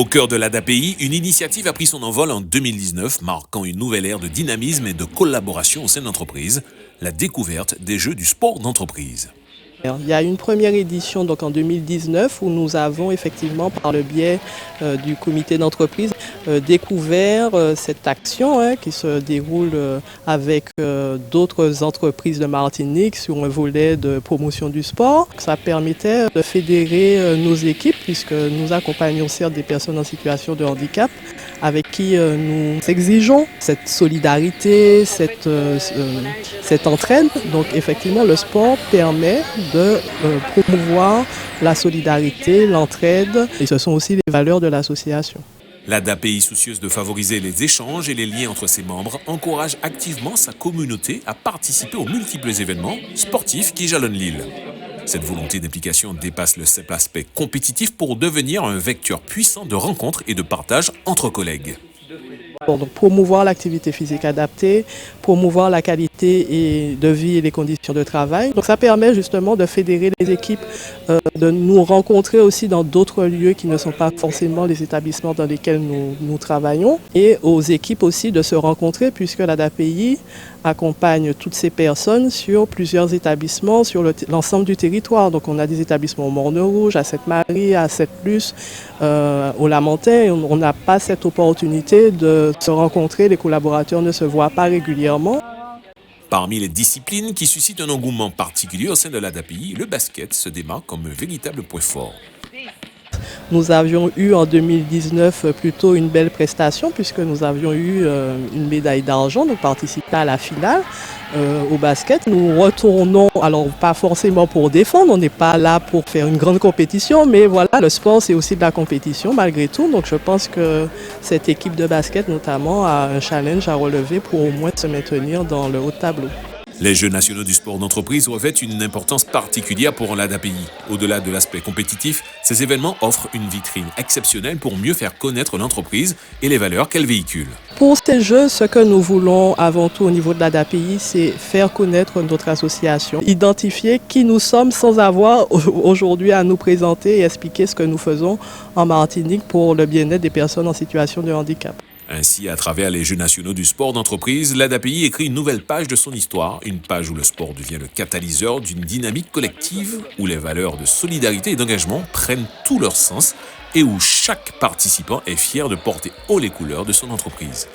Au cœur de l'ADAPI, une initiative a pris son envol en 2019, marquant une nouvelle ère de dynamisme et de collaboration au sein de l'entreprise, la découverte des Jeux du sport d'entreprise. Il y a une première édition donc en 2019 où nous avons effectivement par le biais du comité d'entreprise découvert cette action qui se déroule avec d'autres entreprises de Martinique sur un volet de promotion du sport. Ça permettait de fédérer nos équipes puisque nous accompagnons certes des personnes en situation de handicap avec qui nous exigeons cette solidarité, cette entraide. Donc effectivement le sport permet de promouvoir la solidarité, l'entraide et ce sont aussi les valeurs de l'association. L'ADAPI, soucieuse de favoriser les échanges et les liens entre ses membres, encourage activement sa communauté à participer aux multiples événements sportifs qui jalonnent l'île. Cette volonté d'implication dépasse le simple aspect compétitif pour devenir un vecteur puissant de rencontres et de partage entre collègues. Donc, promouvoir l'activité physique adaptée, promouvoir la qualité de vie et les conditions de travail. Donc ça permet justement de fédérer les équipes, de nous rencontrer aussi dans d'autres lieux qui ne sont pas forcément les établissements dans lesquels nous travaillons et aux équipes aussi de se rencontrer puisque l'ADAPI accompagne toutes ces personnes sur plusieurs établissements sur l'ensemble du territoire. Donc on a des établissements au Morne-Rouge, à Sainte-Marie, à Sept-Plus, au Lamentin. On n'a pas cette opportunité de se rencontrer, les collaborateurs ne se voient pas régulièrement. Parmi les disciplines qui suscitent un engouement particulier au sein de l'ADAPI, le basket se démarque comme un véritable point fort. Nous avions eu en 2019 plutôt une belle prestation puisque nous avions eu une médaille d'argent, nous participions à la finale au basket. Nous retournons, alors pas forcément pour défendre, on n'est pas là pour faire une grande compétition, mais voilà, le sport c'est aussi de la compétition malgré tout. Donc je pense que cette équipe de basket notamment a un challenge à relever pour au moins se maintenir dans le haut de tableau. Les Jeux nationaux du sport d'entreprise revêtent une importance particulière pour l'ADAPI. Au-delà de l'aspect compétitif, ces événements offrent une vitrine exceptionnelle pour mieux faire connaître l'entreprise et les valeurs qu'elle véhicule. Pour ces Jeux, ce que nous voulons avant tout au niveau de l'ADAPI, c'est faire connaître notre association, identifier qui nous sommes sans avoir aujourd'hui à nous présenter et expliquer ce que nous faisons en Martinique pour le bien-être des personnes en situation de handicap. Ainsi, à travers les Jeux nationaux du sport d'entreprise, l'ADAPI écrit une nouvelle page de son histoire, une page où le sport devient le catalyseur d'une dynamique collective, où les valeurs de solidarité et d'engagement prennent tout leur sens et où chaque participant est fier de porter haut les couleurs de son entreprise.